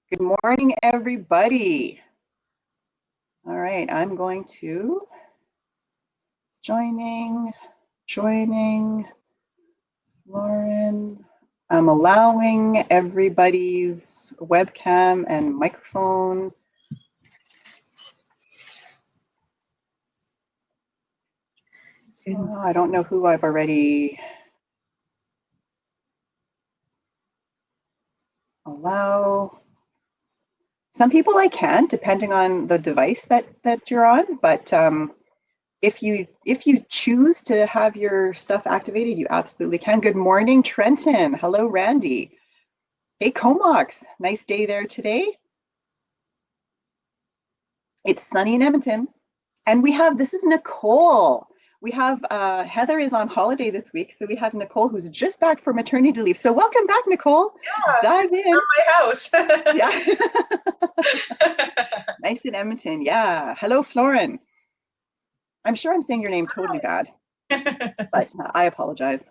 Good morning, everybody. All right, I'm going to joining Lauren. I'm allowing everybody's webcam and microphone. So I don't know who I've already allow. Some people I can, depending on the device that you're on, but if you choose to have your stuff activated, you absolutely can. Good morning, Trenton. Hello, Randy. Hey, Comox. Nice day there today. It's sunny in Edmonton. And this is Nicole. We have Heather is on holiday this week, so we have Nicole who's just back from maternity leave. So welcome back, Nicole. Yeah, dive in. From my house. Yeah. Nice in Edmonton. Yeah. Hello, Florin. I'm sure I'm saying your name totally bad, but I apologize.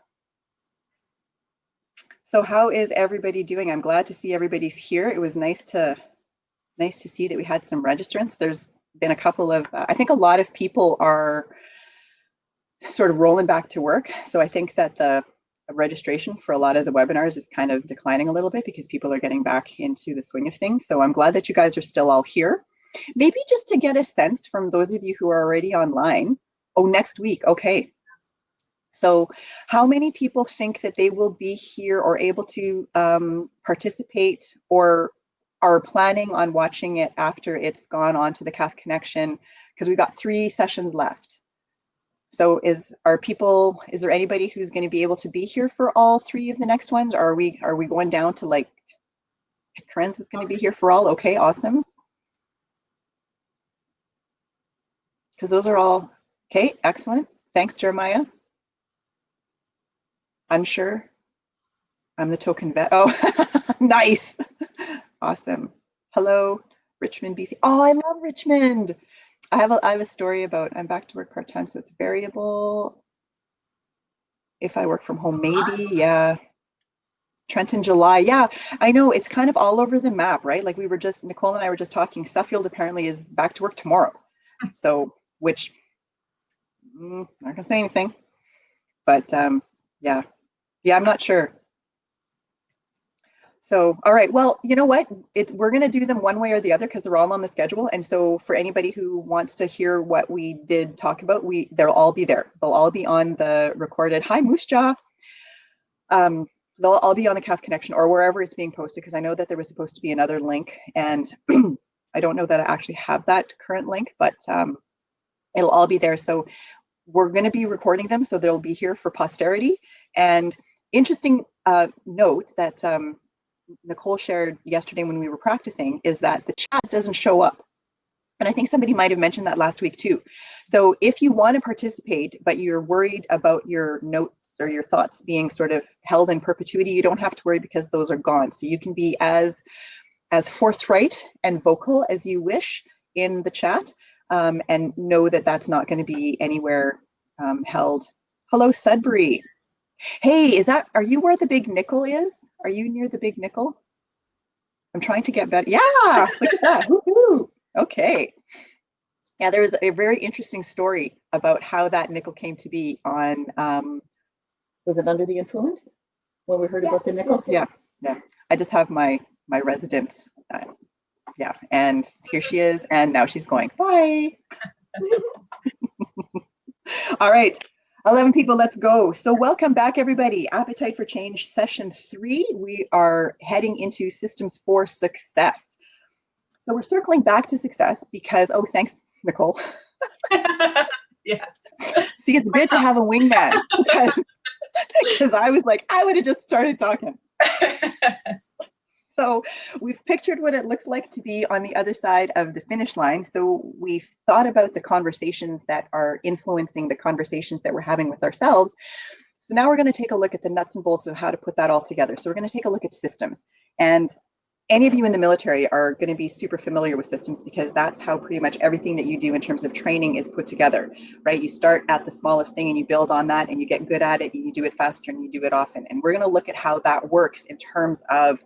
So how is everybody doing? I'm glad to see everybody's here. It was nice to see that we had some registrants. There's been a couple of, I think a lot of people are sort of rolling back to work. So I think that the registration for a lot of the webinars is kind of declining a little bit because people are getting back into the swing of things. So I'm glad that you guys are still all here. Maybe just to get a sense from those of you who are already online. Oh, next week. Okay. So how many people think that they will be here or able to participate or are planning on watching it after it's gone on to the CAF Connection? Because we've got 3 sessions left. So is there anybody who's going to be able to be here for all 3 of the next ones? Or are we going down to like Corinne's is going to be here for all? Okay, awesome. Because those are all okay, excellent. Thanks, Jeremiah. Unsure. I'm the token vet. Oh, nice. Awesome. Hello, Richmond, BC. Oh, I love Richmond. I have a story about I'm back to work part-time, so it's variable. If I work from home, maybe, yeah. Trenton, July. Yeah, I know it's kind of all over the map, right? Like Nicole and I were just talking, Suffield apparently is back to work tomorrow. So, which, not gonna say anything, but yeah, I'm not sure. So, all right, well, you know what? We're going to do them one way or the other because they're all on the schedule. And so for anybody who wants to hear what we did talk about, they'll all be there. They'll all be on the recorded. Hi, Moose Jaw. They'll all be on the CAF Connection or wherever it's being posted, because I know that there was supposed to be another link, and I don't know that I actually have that current link, but it'll all be there. So we're going to be recording them, so they'll be here for posterity. And interesting note that Nicole shared yesterday when we were practicing is that the chat doesn't show up. And I think somebody might have mentioned that last week too. So if you want to participate, but you're worried about your notes or your thoughts being sort of held in perpetuity, you don't have to worry because those are gone. So you can be as forthright and vocal as you wish in the chat, and know that that's not going to be anywhere held. Hello, Sudbury. Hey, are you where the big nickel is? Are you near the big nickel? I'm trying to get better. Yeah, look at that. Woo-hoo. Okay. Yeah, there was a very interesting story about how that nickel came to be on, was it Under the Influence? When we heard about the nickels? Yeah. I just have my resident, yeah, and here she is, and now she's going, bye. All right. 11 people, let's go. So welcome back, everybody. Appetite for Change, session 3. We are heading into systems for success. So we're circling back to success because, oh, thanks, Nicole. Yeah. See, it's good to have a wingman because I was like, I would have just started talking. So we've pictured what it looks like to be on the other side of the finish line. So we've thought about the conversations that are influencing the conversations that we're having with ourselves. So now we're going to take a look at the nuts and bolts of how to put that all together. So we're going to take a look at systems. And any of you in the military are going to be super familiar with systems because that's how pretty much everything that you do in terms of training is put together, right? You start at the smallest thing and you build on that and you get good at it and you do it faster and you do it often. And we're going to look at how that works in terms of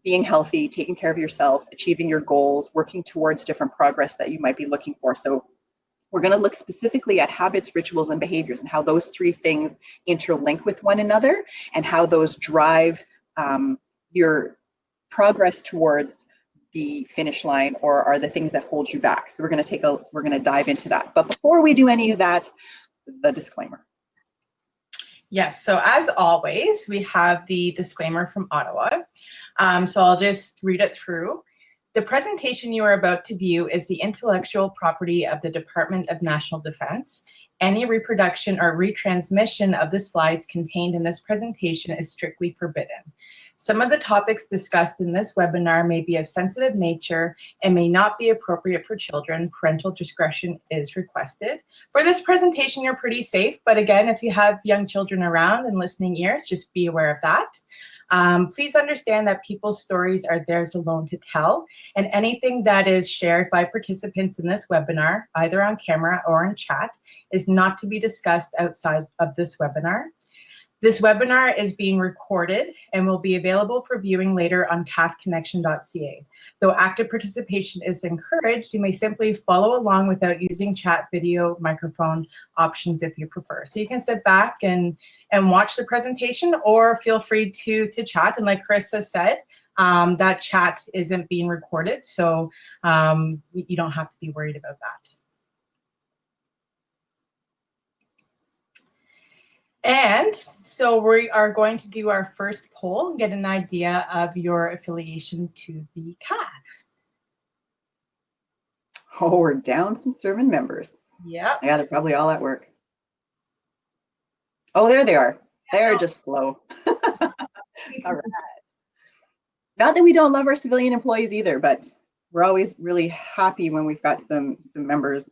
being healthy, taking care of yourself, achieving your goals, working towards different progress that you might be looking for. So we're going to look specifically at habits, rituals, and behaviors, and how those three things interlink with one another, and how those drive your progress towards the finish line, or are the things that hold you back. So we're going to dive into that. But before we do any of that, the disclaimer. Yes, so as always, we have the disclaimer from Ottawa. So I'll just read it through. The presentation you are about to view is the intellectual property of the Department of National Defense. Any reproduction or retransmission of the slides contained in this presentation is strictly forbidden. Some of the topics discussed in this webinar may be of sensitive nature and may not be appropriate for children. Parental discretion is requested. For this presentation, you're pretty safe, but again, if you have young children around and listening ears, just be aware of that. Please understand that people's stories are theirs alone to tell, and anything that is shared by participants in this webinar, either on camera or in chat, is not to be discussed outside of this webinar. This webinar is being recorded and will be available for viewing later on cafconnection.ca. Though active participation is encouraged, you may simply follow along without using chat, video, microphone options if you prefer. So you can sit back and watch the presentation, or feel free to chat. And like Carissa said, that chat isn't being recorded, so you don't have to be worried about that. And so we are going to do our first poll and get an idea of your affiliation to the CAF. Oh, we're down some servant members. Yep. Yeah, they're probably all at work. Oh, there they are. They're just slow. All right. Not that we don't love our civilian employees either, but we're always really happy when we've got some members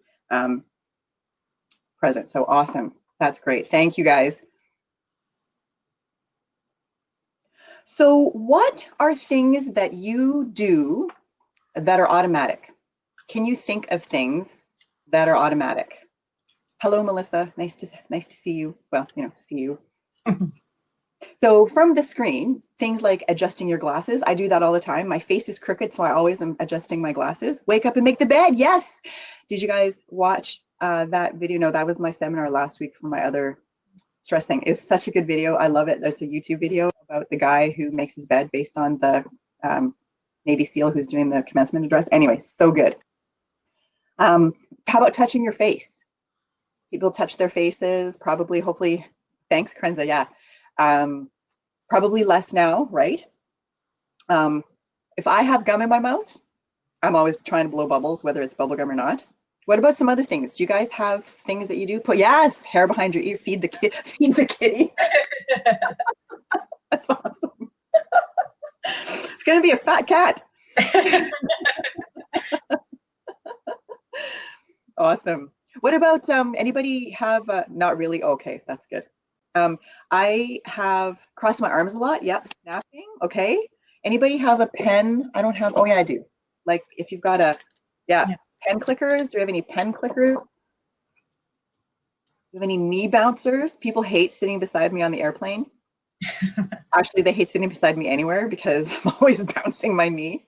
present. So awesome. That's great. Thank you, guys. So what are things that you do that are automatic? Can you think of things that are automatic? Hello, Melissa. Nice to see you. Well, see you. So from the screen, things like adjusting your glasses. I do that all the time. My face is crooked, so I always am adjusting my glasses. Wake up and make the bed. Yes. Did you guys watch that video? No, that was my seminar last week for my other stress thing. It's such a good video. I love it. It's a YouTube video about the guy who makes his bed based on the Navy SEAL who's doing the commencement address. Anyway, so good. How about touching your face? People touch their faces, probably, hopefully. Thanks, Krenza. Yeah. Probably less now, right? If I have gum in my mouth, I'm always trying to blow bubbles, whether it's bubble gum or not. What about some other things? Do you guys have things that you do? Yes, hair behind your ear, feed the kitty. That's awesome. It's gonna be a fat cat. Awesome. What about anybody have not really? Okay, that's good. I have crossed my arms a lot. Yep, snapping. Okay. Anybody have a pen? I don't have. Oh yeah, I do. Like if you've got a, yeah. Pen clickers. Do you have any pen clickers? Do you have any knee bouncers? People hate sitting beside me on the airplane. Actually, they hate sitting beside me anywhere because I'm always bouncing my knee.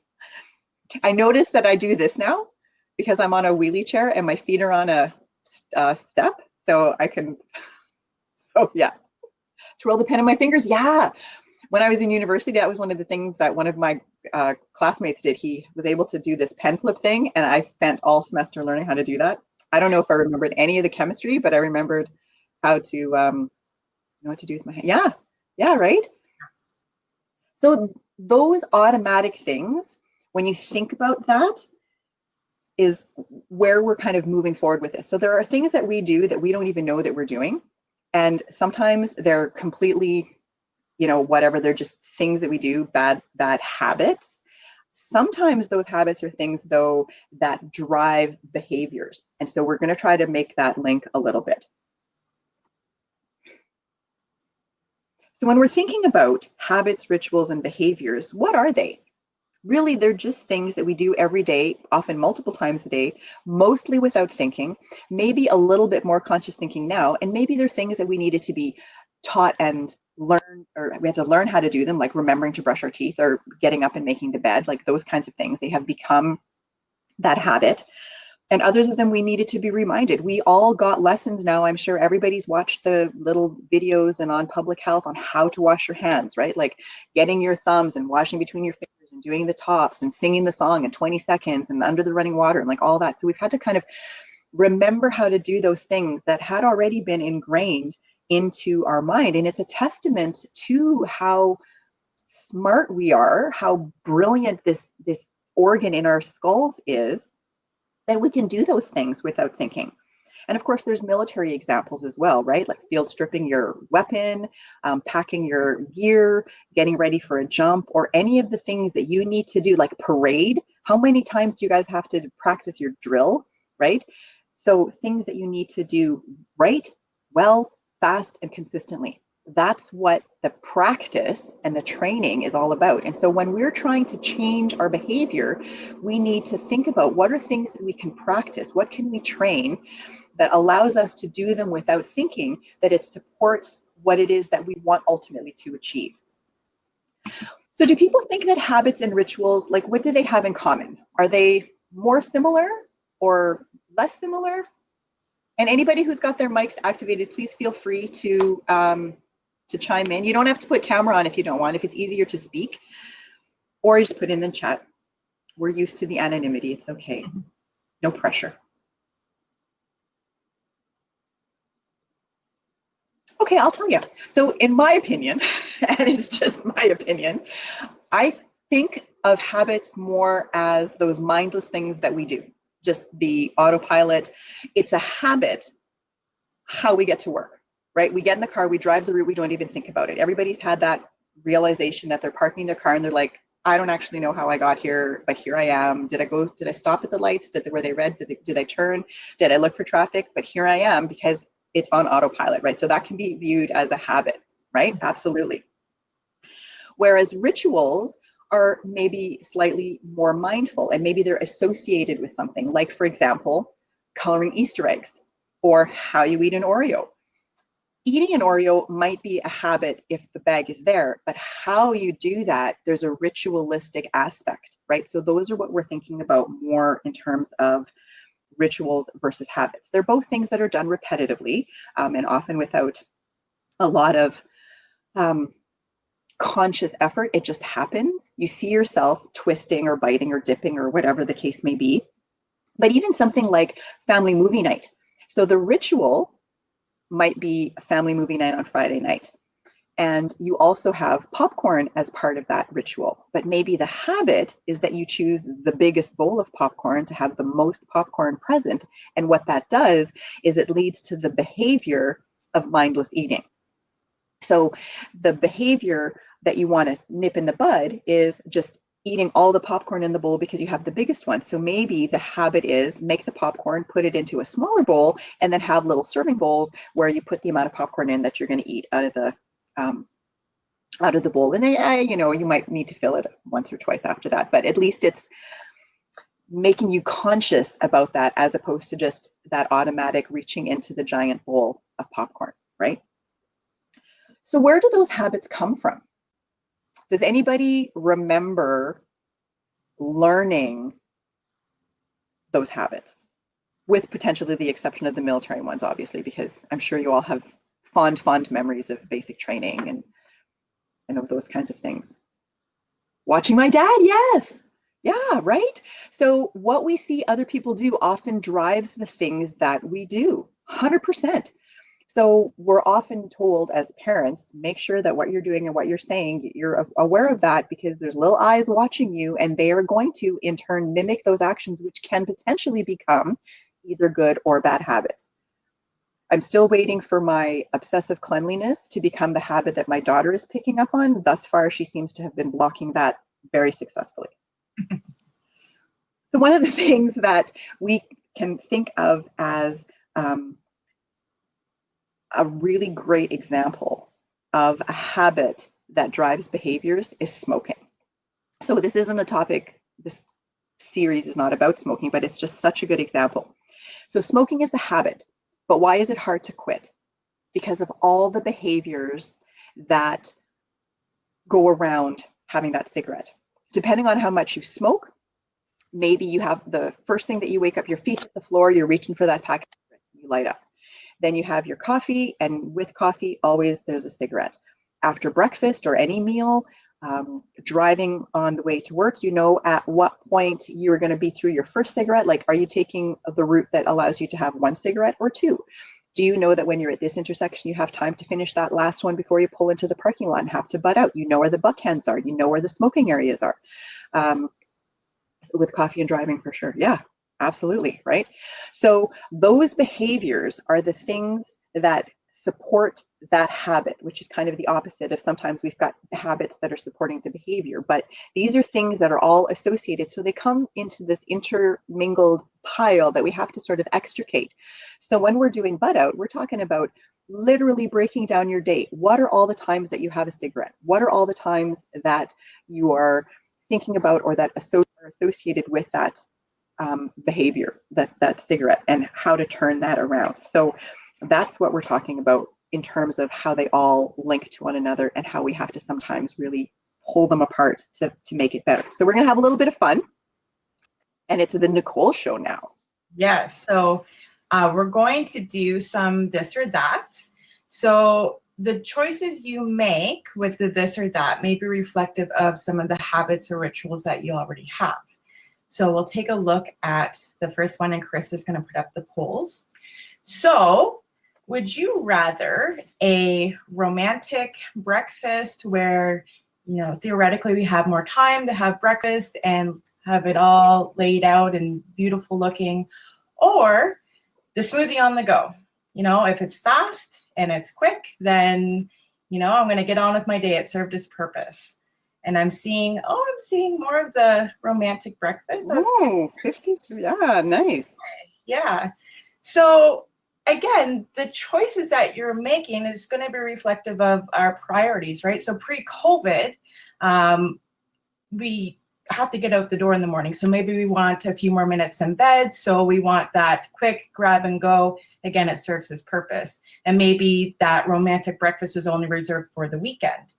I noticed that I do this now because I'm on a wheelie chair and my feet are on a step, so I can. So yeah, twirl the pen in my fingers. Yeah. When I was in university, that was one of the things that one of my classmates did. He was able to do this pen flip thing, and I spent all semester learning how to do that. I don't know if I remembered any of the chemistry, but I remembered how to know what to do with my hand. Yeah, yeah, right. So those automatic things, when you think about that, is where we're kind of moving forward with this. So there are things that we do that we don't even know that we're doing, and sometimes they're completely, whatever, they're just things that we do, bad habits. Sometimes those habits are things, though, that drive behaviors. And so we're going to try to make that link a little bit. So when we're thinking about habits, rituals, and behaviors, what are they? Really, they're just things that we do every day, often multiple times a day, mostly without thinking, maybe a little bit more conscious thinking now, and maybe they're things that we needed to be taught and learn, or we had to learn how to do them, like remembering to brush our teeth or getting up and making the bed, like those kinds of things. They have become that habit. And others of them, we needed to be reminded. We all got lessons now. I'm sure everybody's watched the little videos and on public health on how to wash your hands, right? Like getting your thumbs and washing between your fingers and doing the tops and singing the song in 20 seconds and under the running water and like all that. So we've had to kind of remember how to do those things that had already been ingrained into our mind. And it's a testament to how smart we are, how brilliant this organ in our skulls is, that we can do those things without thinking. And of course, there's military examples as well, right? Like field stripping your weapon, packing your gear, getting ready for a jump, or any of the things that you need to do, like parade. How many times do you guys have to practice your drill, right? So things that you need to do right, well, fast, and consistently. That's what the practice and the training is all about. And so when we're trying to change our behavior, we need to think about what are things that we can practice, what can we train that allows us to do them without thinking, that it supports what it is that we want ultimately to achieve. So do people think that habits and rituals, like what do they have in common? Are they more similar or less similar? And anybody who's got their mics activated, please feel free to chime in. You don't have to put camera on if you don't want, if it's easier to speak, or just put in the chat. We're used to the anonymity. It's okay. No pressure. Okay, I'll tell you. So in my opinion, and it's just my opinion, I think of habits more as those mindless things that we do, just the autopilot. It's a habit, how we get to work, right? We get in the car, we drive the route, we don't even think about it. Everybody's had that realization that they're parking their car and they're like, I don't actually know how I got here, but here I am. Did I stop at the lights? Were they red? Did I turn? Did I look for traffic? But here I am because it's on autopilot, right? So that can be viewed as a habit, right? Absolutely. Whereas rituals are maybe slightly more mindful and maybe they're associated with something, like, for example, coloring Easter eggs or how you eat an Oreo. Eating an Oreo might be a habit if the bag is there, but how you do that, there's a ritualistic aspect, right? So those are what we're thinking about more in terms of rituals versus habits. They're both things that are done repetitively and often without a lot of conscious effort. It just happens. You see yourself twisting or biting or dipping or whatever the case may be. But even something like family movie night. So the ritual might be a family movie night on Friday night. And you also have popcorn as part of that ritual. But maybe the habit is that you choose the biggest bowl of popcorn to have the most popcorn present. And what that does is it leads to the behavior of mindless eating. So the behavior that you want to nip in the bud is just eating all the popcorn in the bowl because you have the biggest one. So maybe the habit is make the popcorn, put it into a smaller bowl, and then have little serving bowls where you put the amount of popcorn in that you're going to eat out of the bowl. And then, you might need to fill it once or twice after that, but at least it's making you conscious about that as opposed to just that automatic reaching into the giant bowl of popcorn, right? So where do those habits come from? Does anybody remember learning those habits? With potentially the exception of the military ones, obviously, because I'm sure you all have fond memories of basic training and of those kinds of things. Watching my dad, yes. Yeah, right? So what we see other people do often drives the things that we do, 100%. So we're often told as parents, make sure that what you're doing and what you're saying, you're aware of that because there's little eyes watching you and they are going to in turn mimic those actions, which can potentially become either good or bad habits. I'm still waiting for my obsessive cleanliness to become the habit that my daughter is picking up on. Thus far, she seems to have been blocking that very successfully. So one of the things that we can think of as a really great example of a habit that drives behaviors is smoking. So this isn't a topic, this series is not about smoking, but it's just such a good example. So smoking is the habit, but why is it hard to quit? because of all the behaviors that go around having that cigarette. Depending on how much you smoke, maybe you have the first thing that you wake up, your feet hit the floor, you're reaching for that pack of cigarettes, you light up. Then you have your coffee, and with coffee, always there's a cigarette. After breakfast or any meal, driving on the way to work, you know at what point you're going to be through your first cigarette. Like, are you taking the route that allows you to have one cigarette or two? Do you know that when you're at this intersection, you have time to finish that last one before you pull into the parking lot and have to butt out? You know where the buckhands are. You know where the smoking areas are. With coffee and driving, for sure. Yeah, absolutely. Right. So those behaviors are the things that support that habit, which is kind of the opposite of sometimes we've got habits that are supporting the behavior. But these are things that are all associated. So they come into this intermingled pile that we have to sort of extricate. So when we're doing butt out, we're talking about literally breaking down your day. What are all the times that you have a cigarette? What are all the times that you are thinking about or that are associated with that behavior, that cigarette, and how to turn that around? So that's what we're talking about in terms of how they all link to one another and how we have to sometimes really pull them apart to make it better. So we're going to have a little bit of fun. And it's the Nicole show now. Yes. So we're going to do some this or that. So the choices you make with the this or that may be reflective of some of the habits or rituals that you already have. So we'll take a look at the first one, and Chris is going to put up the polls. So would you rather a romantic breakfast where, you know, theoretically we have more time to have breakfast and have it all laid out and beautiful looking, or the smoothie on the go? You know, if it's fast and it's quick, then, you know, I'm going to get on with my day. It served its purpose. And I'm seeing more of the romantic breakfast. Oh, 50. Yeah, nice. Yeah. So again, the choices that you're making is going to be reflective of our priorities, right? So pre-COVID, we have to get out the door in the morning. So maybe we want a few more minutes in bed. So we want that quick grab and go. Again, it serves its purpose. And maybe that romantic breakfast was only reserved for the weekend.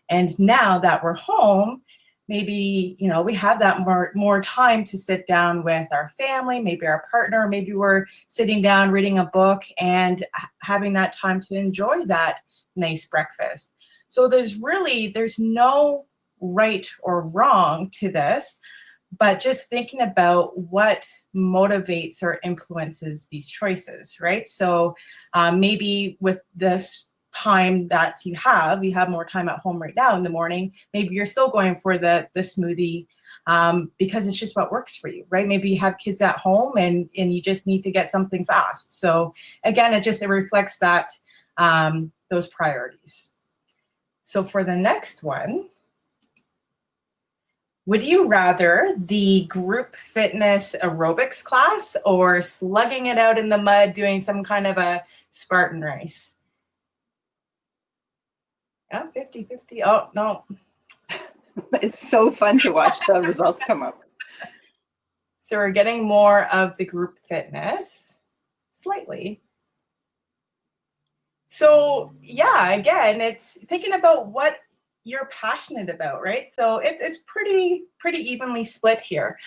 And now that we're home, maybe, you know, we have that more time to sit down with our family, maybe our partner, maybe we're sitting down reading a book and having that time to enjoy that nice breakfast. So there's no right or wrong to this, but just thinking about what motivates or influences these choices, right? So maybe with this time that you have more time at home right now in the morning, maybe you're still going for the smoothie because it's just what works for you, right? Maybe you have kids at home and you just need to get something fast. So again, it reflects that those priorities. So for the next one, would you rather the group fitness aerobics class or slugging it out in the mud doing some kind of a Spartan race? Oh, 50-50. Oh, no. It's so fun to watch the results come up. So we're getting more of the group fitness, slightly. So yeah, again, it's thinking about what you're passionate about, right? So it's pretty evenly split here.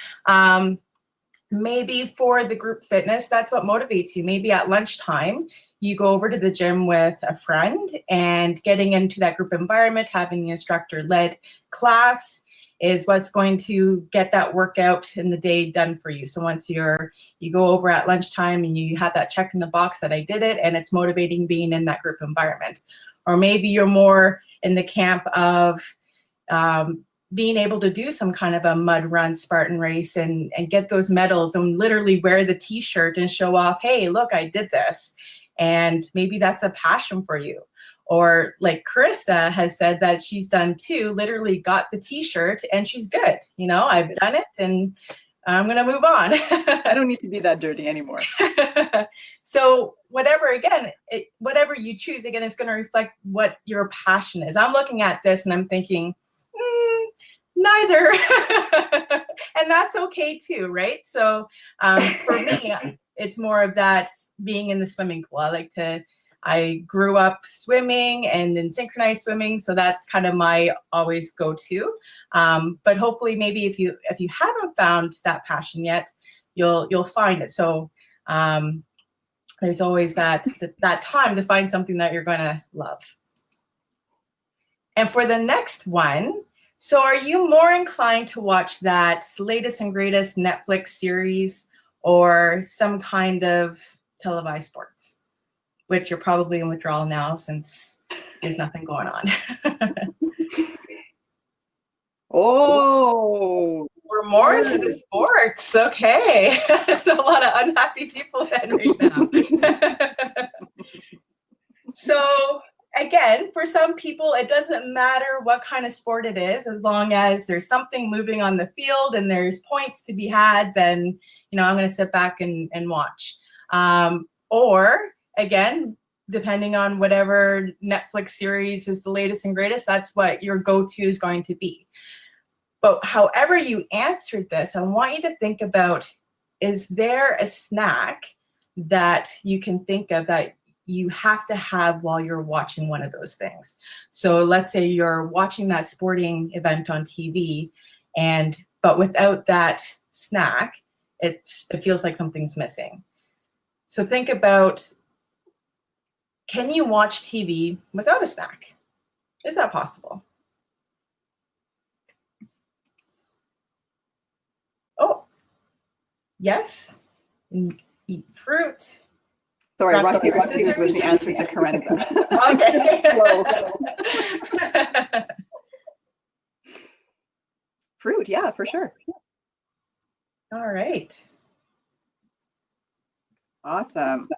Maybe for the group fitness, that's what motivates you. Maybe at lunchtime, you go over to the gym with a friend, and getting into that group environment, having the instructor-led class is what's going to get that workout in the day done for you. So once you go over at lunchtime and you have that check in the box that I did it, and it's motivating being in that group environment. Or maybe you're more in the camp of being able to do some kind of a mud run Spartan race and get those medals and literally wear the t-shirt and show off, hey, look, I did this. And maybe that's a passion for you. Or like Carissa has said that she's done too, literally got the t-shirt and she's good. You know, I've done it and I'm going to move on. I don't need to be that dirty anymore. So whatever you choose, again, it's going to reflect what your passion is. I'm looking at this and I'm thinking, neither. And that's okay too, right? So for me, it's more of that being in the swimming pool. I like to I grew up swimming and in synchronized swimming, so that's kind of my always go-to. But hopefully, maybe if you haven't found that passion yet, you'll find it. So there's always that time to find something that you're going to love. And for the next one, so are you more inclined to watch that latest and greatest Netflix series or some kind of televised sports, which you're probably in withdrawal now since there's nothing going on? Oh, we're more into the sports. Okay. So a lot of unhappy people then right now. So again, for some people, it doesn't matter what kind of sport it is, as long as there's something moving on the field and there's points to be had, then, I'm going to sit back and watch. Or again, depending on whatever Netflix series is the latest and greatest, that's what your go-to is going to be. But however you answered this, I want you to think about, is there a snack that you can think of that you have to have while you're watching one of those things? So let's say you're watching that sporting event on TV, but without that snack, it feels like something's missing. So think about, can you watch TV without a snack? Is that possible? Oh, yes. And eat fruit. Sorry, rock, paper, scissors was the answer to Karenza. Okay. Fruit, yeah, for sure. All right. Awesome.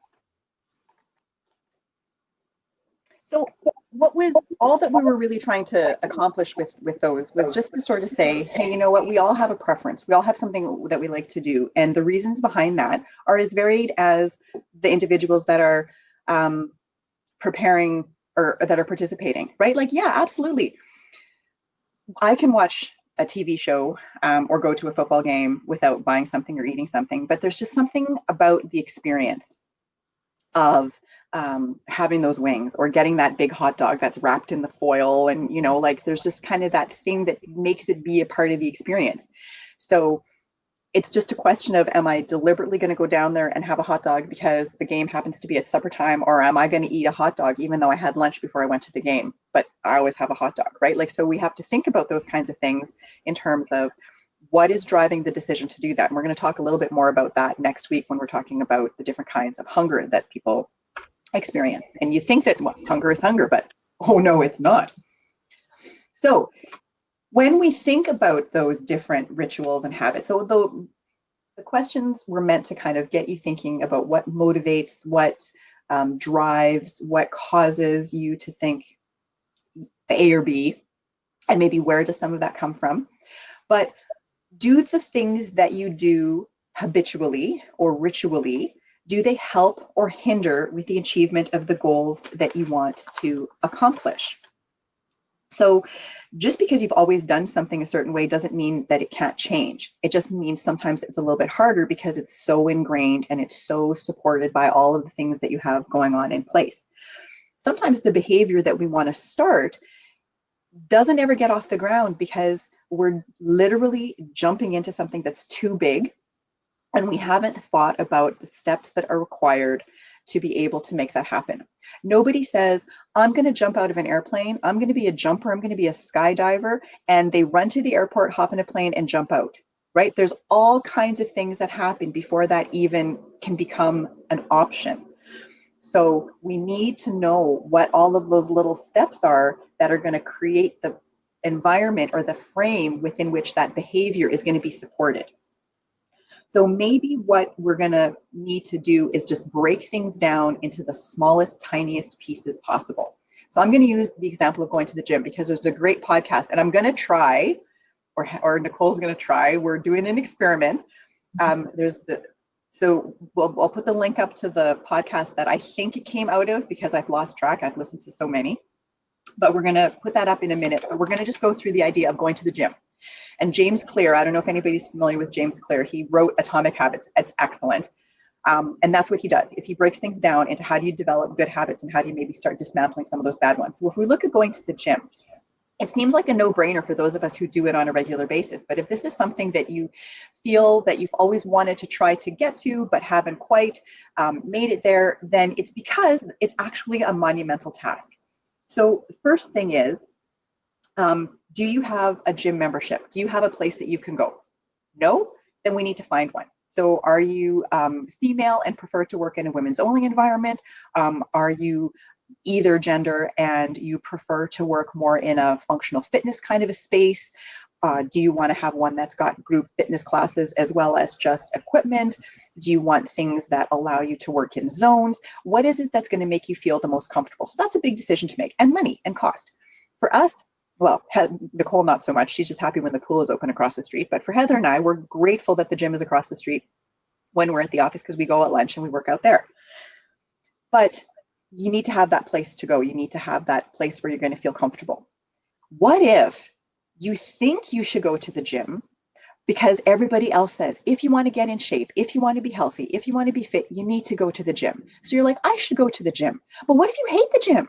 So what was all that we were really trying to accomplish with those was just to sort of say, hey, you know what, we all have a preference. We all have something that we like to do. And the reasons behind that are as varied as the individuals that are preparing or that are participating, right? Like, yeah, absolutely. I can watch a TV show or go to a football game without buying something or eating something, but there's just something about the experience of having those wings or getting that big hot dog that's wrapped in the foil. And, like there's just kind of that thing that makes it be a part of the experience. So it's just a question of, am I deliberately going to go down there and have a hot dog because the game happens to be at supper time, or am I going to eat a hot dog even though I had lunch before I went to the game, but I always have a hot dog, right? Like, so we have to think about those kinds of things in terms of what is driving the decision to do that. And we're going to talk a little bit more about that next week when we're talking about the different kinds of hunger that people experience. And you think that hunger is hunger, but oh no, it's not. So when we think about those different rituals and habits, so the questions were meant to kind of get you thinking about what motivates, what drives, what causes you to think A or B, and maybe where does some of that come from. But do the things that you do habitually or ritually, do they help or hinder with the achievement of the goals that you want to accomplish? So just because you've always done something a certain way doesn't mean that it can't change. It just means sometimes it's a little bit harder because it's so ingrained and it's so supported by all of the things that you have going on in place. Sometimes the behavior that we want to start doesn't ever get off the ground because we're literally jumping into something that's too big and we haven't thought about the steps that are required to be able to make that happen. Nobody says, I'm going to jump out of an airplane, I'm going to be a jumper, I'm going to be a skydiver, and they run to the airport, hop in a plane, and jump out, right? There's all kinds of things that happen before that even can become an option. So we need to know what all of those little steps are that are going to create the environment or the frame within which that behavior is going to be supported. So maybe what we're going to need to do is just break things down into the smallest, tiniest pieces possible. So I'm going to use the example of going to the gym because there's a great podcast and I'm going to try, or Nicole's going to try, we're doing an experiment. So I'll put the link up to the podcast that I think it came out of because I've lost track. I've listened to so many, but we're going to put that up in a minute. But we're going to just go through the idea of going to the gym. And James Clear, I don't know if anybody's familiar with James Clear. He wrote Atomic Habits. It's excellent. And that's what he does, is he breaks things down into how do you develop good habits and how do you maybe start dismantling some of those bad ones. So if we look at going to the gym, it seems like a no-brainer for those of us who do it on a regular basis. But if this is something that you feel that you've always wanted to try to get to but haven't quite made it there, then it's because it's actually a monumental task. So the first thing is, do you have a gym membership? Do you have a place that you can go? No? Then we need to find one. So are you female and prefer to work in a women's only environment? Are you either gender and you prefer to work more in a functional fitness kind of a space? Do you want to have one that's got group fitness classes as well as just equipment? Do you want things that allow you to work in zones? What is it that's going to make you feel the most comfortable? So that's a big decision to make, and money and cost. For us, well, Nicole, not so much. She's just happy when the pool is open across the street. But for Heather and I, we're grateful that the gym is across the street when we're at the office because we go at lunch and we work out there. But you need to have that place to go. You need to have that place where you're going to feel comfortable. What if you think you should go to the gym because everybody else says, if you want to get in shape, if you want to be healthy, if you want to be fit, you need to go to the gym. So you're like, I should go to the gym. But what if you hate the gym?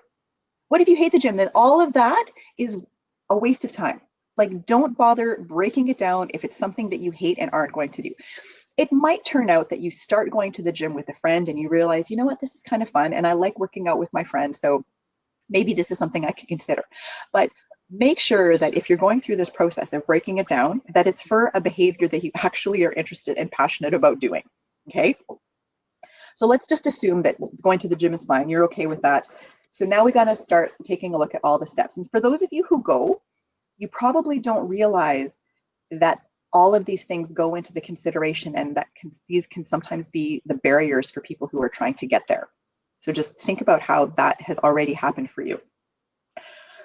What if you hate the gym? Then all of that is a waste of time. Like, don't bother breaking it down if it's something that you hate and aren't going to do. It might turn out that you start going to the gym with a friend and you realize, you know what, this is kind of fun and I like working out with my friend. So maybe this is something I could consider. But make sure that if you're going through this process of breaking it down, that it's for a behavior that you actually are interested and passionate about doing. Okay. So let's just assume that going to the gym is fine. You're okay with that. So now we got to start taking a look at all the steps. And for those of you who go, you probably don't realize that all of these things go into the consideration and that these can sometimes be the barriers for people who are trying to get there. So just think about how that has already happened for you.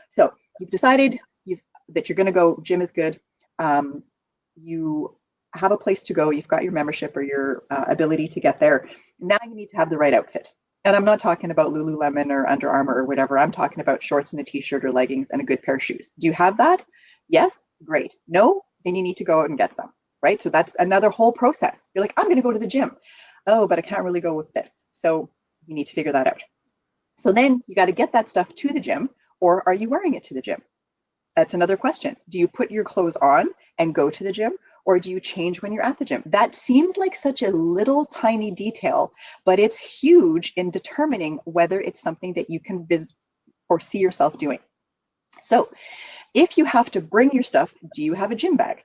So you've decided that you're going to go, gym is good. You have a place to go. You've got your membership or your ability to get there. Now you need to have the right outfit. And I'm not talking about Lululemon or Under Armour or whatever. I'm talking about shorts and a t-shirt or leggings and a good pair of shoes. Do you have that? Yes, great. No, then you need to go out and get some, right? So that's another whole process. You're like, I'm going to go to the gym. Oh, but I can't really go with this. So you need to figure that out. So then you got to get that stuff to the gym, or are you wearing it to the gym? That's another question. Do you put your clothes on and go to the gym, or do you change when you're at the gym? That seems like such a little tiny detail, but it's huge in determining whether it's something that you can foresee yourself doing. So if you have to bring your stuff, do you have a gym bag?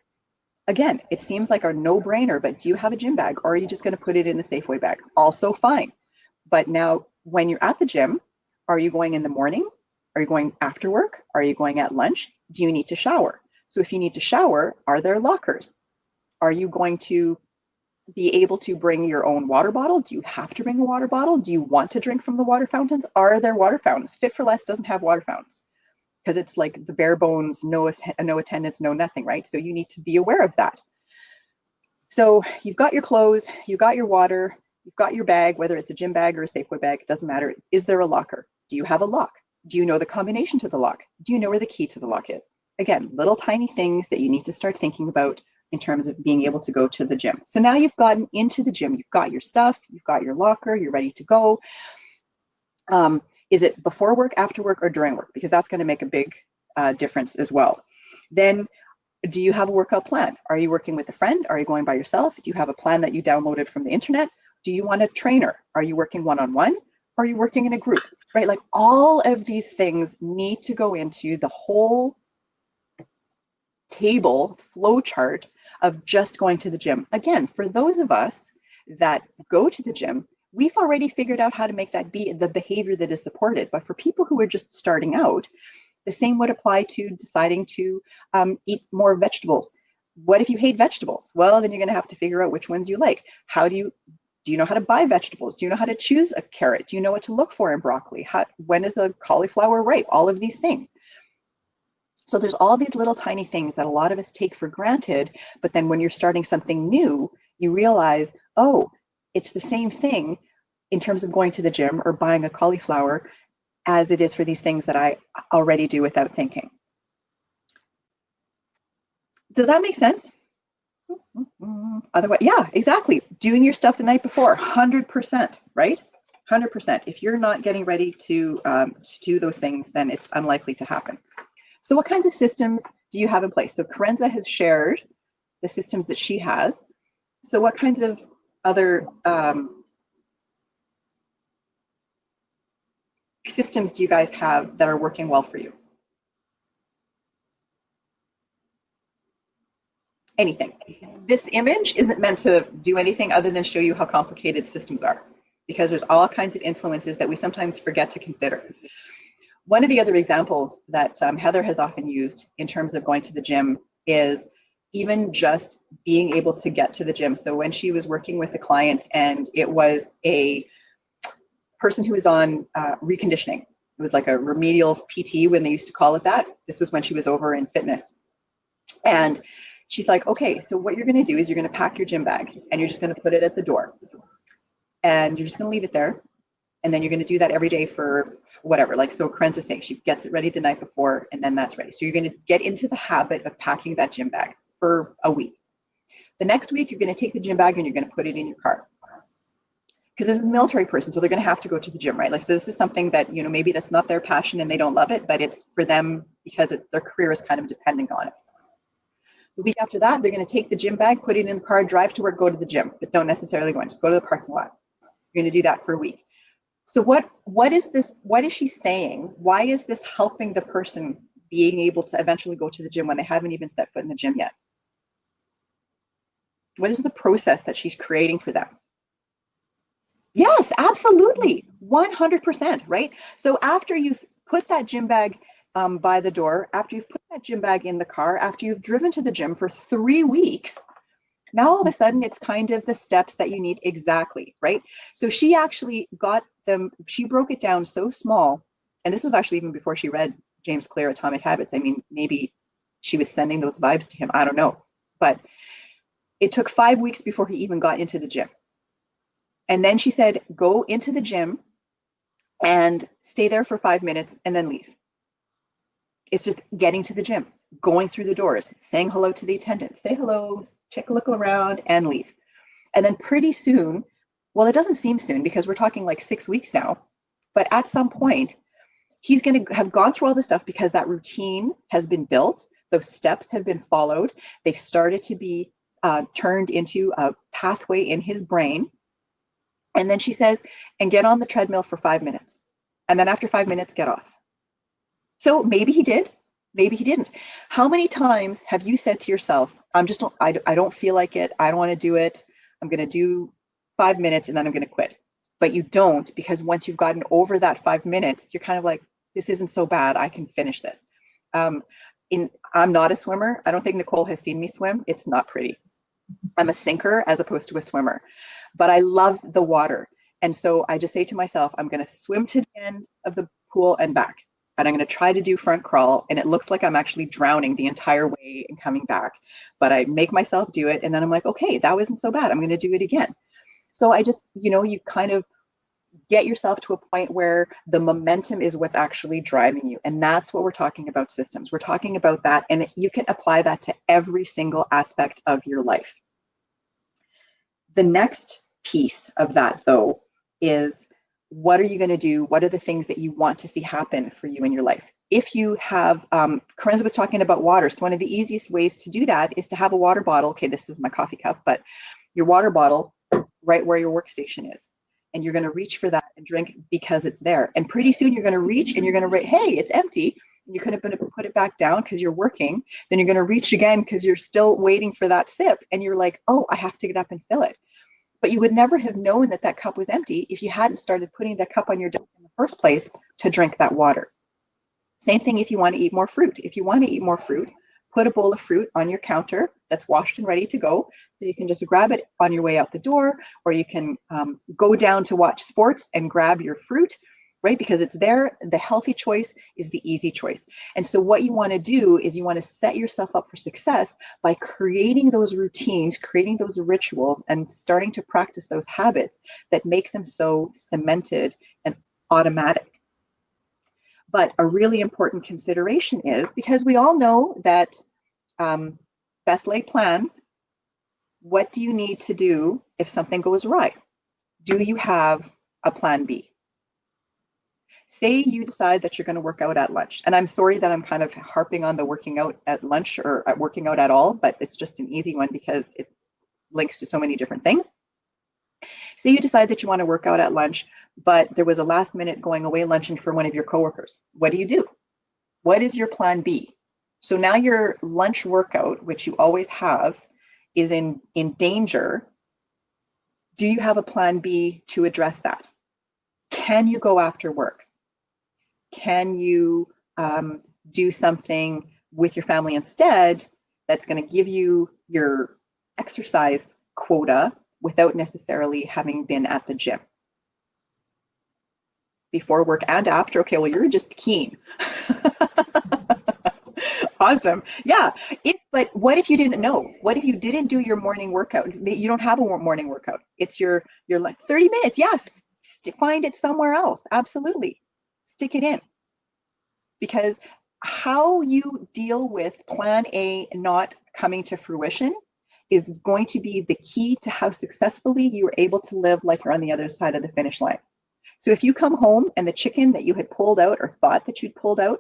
Again, it seems like a no-brainer, but do you have a gym bag, or are you just going to put it in the Safeway bag? Also fine. But now when you're at the gym, are you going in the morning? Are you going after work? Are you going at lunch? Do you need to shower? So if you need to shower, are there lockers? Are you going to be able to bring your own water bottle? Do you have to bring a water bottle? Do you want to drink from the water fountains? Are there water fountains? Fit for Less doesn't have water fountains because it's like the bare bones, no attendance, no nothing, right? So you need to be aware of that. So you've got your clothes, you've got your water, you've got your bag, whether it's a gym bag or a Safeway bag, it doesn't matter. Is there a locker? Do you have a lock? Do you know the combination to the lock? Do you know where the key to the lock is? Again, little tiny things that you need to start thinking about in terms of being able to go to the gym. So now you've gotten into the gym, you've got your stuff, you've got your locker, you're ready to go. Is it before work, after work, or during work? Because that's going to make a big difference as well. Then do you have a workout plan? Are you working with a friend? Are you going by yourself? Do you have a plan that you downloaded from the internet? Do you want a trainer? Are you working one-on-one? Are you working in a group? Right? Like all of these things need to go into the whole table flow chart of just going to the gym. Again, for those of us that go to the gym, we've already figured out how to make that be the behavior that is supported. But for people who are just starting out, the same would apply to deciding to eat more vegetables. What if you hate vegetables? Well, then you're going to have to figure out which ones you like. Do you know how to buy vegetables? Do you know how to choose a carrot? Do you know what to look for in broccoli? When is a cauliflower ripe? All of these things. So there's all these little tiny things that a lot of us take for granted, but then when you're starting something new, you realize, oh, it's the same thing in terms of going to the gym or buying a cauliflower as it is for these things that I already do without thinking. Does that make sense? Otherwise, yeah, exactly. Doing your stuff the night before, 100%, right? 100%. If you're not getting ready to do those things, then it's unlikely to happen. So what kinds of systems do you have in place? So Karenza has shared the systems that she has. So what kinds of other systems do you guys have that are working well for you? Anything. This image isn't meant to do anything other than show you how complicated systems are, because there's all kinds of influences that we sometimes forget to consider. One of the other examples that Heather has often used in terms of going to the gym is even just being able to get to the gym. So when she was working with a client and it was a person who was on reconditioning, it was like a remedial PT when they used to call it that. This was when she was over in fitness. And she's like, okay, so what you're going to do is you're going to pack your gym bag and you're just going to put it at the door. And you're just going to leave it there. And then you're going to do that every day for whatever. Like, so Karenza's saying she gets it ready the night before and then that's ready. So you're going to get into the habit of packing that gym bag for a week. The next week, you're going to take the gym bag and you're going to put it in your car. Because as a military person, so they're going to have to go to the gym, right? Like, so this is something that, you know, maybe that's not their passion and they don't love it, but it's for them because their career is kind of depending on it. The week after that, they're going to take the gym bag, put it in the car, drive to work, go to the gym, but don't necessarily go in, just go to the parking lot. You're going to do that for a week. So what is this? What is she saying? Why is this helping the person being able to eventually go to the gym when they haven't even set foot in the gym yet? What is the process that she's creating for them? Yes, absolutely. 100%, right? So after you've put that gym bag by the door, after you've put that gym bag in the car, after you've driven to the gym for 3 weeks, now all of a sudden it's kind of the steps that you need exactly, right? So she actually got them, she broke it down so small. And this was actually even before she read James Clear, Atomic Habits. I mean, maybe she was sending those vibes to him. I don't know. But it took 5 weeks before he even got into the gym. And then she said, go into the gym and stay there for 5 minutes and then leave. It's just getting to the gym, going through the doors, saying hello to the attendant, say hello, take a look around and leave. And then pretty soon, well, it doesn't seem soon because we're talking like 6 weeks now, but at some point, he's going to have gone through all this stuff because that routine has been built. Those steps have been followed. They've started to be turned into a pathway in his brain. And then she says, and get on the treadmill for 5 minutes. And then after 5 minutes, get off. So maybe he did, maybe he didn't. How many times have you said to yourself, I don't feel like it. I don't want to do it. I'm going to do 5 minutes and then I'm going to quit. But you don't, because once you've gotten over that 5 minutes, you're kind of like, this isn't so bad. I can finish this. I'm not a swimmer. I don't think Nicole has seen me swim. It's not pretty. I'm a sinker as opposed to a swimmer, but I love the water. And so I just say to myself, I'm going to swim to the end of the pool and back. And I'm going to try to do front crawl. And it looks like I'm actually drowning the entire way and coming back. But I make myself do it. And then I'm like, okay, that wasn't so bad. I'm going to do it again. So I just, you kind of get yourself to a point where the momentum is what's actually driving you. And that's what we're talking about systems. We're talking about that. And you can apply that to every single aspect of your life. The next piece of that, though, is what are you going to do? What are the things that you want to see happen for you in your life? If you have, Karenza was talking about water. So one of the easiest ways to do that is to have a water bottle. Okay, this is my coffee cup, but your water bottle right where your workstation is. And you're going to reach for that and drink because it's there. And pretty soon you're going to reach and you're going to write, hey, it's empty. And you could have put it back down because you're working. Then you're going to reach again because you're still waiting for that sip. And you're like, oh, I have to get up and fill it. But you would never have known that that cup was empty if you hadn't started putting that cup on your desk in the first place to drink that water. Same thing if you want to eat more fruit. If you want to eat more fruit, put a bowl of fruit on your counter that's washed and ready to go. So you can just grab it on your way out the door, or you can go down to watch sports and grab your fruit, right? Because it's there. The healthy choice is the easy choice. And so what you want to do is you want to set yourself up for success by creating those routines, creating those rituals, and starting to practice those habits that make them so cemented and automatic. But a really important consideration is, because we all know that best laid plans What do you need to do if something goes right? Do you have a plan B? Say you decide that you're going to work out at lunch. And I'm sorry that I'm kind of harping on the working out at lunch or at working out at all, but it's just an easy one because it links to so many different things. Say you decide that you want to work out at lunch, but there was a last minute going away luncheon for one of your coworkers. What do? What is your plan B? So now your lunch workout, which you always have, is in danger. Do you have a plan B to address that? Can you go after work? Can you do something with your family instead that's going to give you your exercise quota without necessarily having been at the gym? Before work and after? Okay, well, you're just keen. Awesome. Yeah. But what if you didn't know? What if you didn't do your morning workout? You don't have a morning workout. It's your like 30 minutes. Yes. Find it somewhere else. Absolutely. Stick it in. Because how you deal with plan A not coming to fruition is going to be the key to how successfully you are able to live like you're on the other side of the finish line. So if you come home and the chicken that you had pulled out or thought that you'd pulled out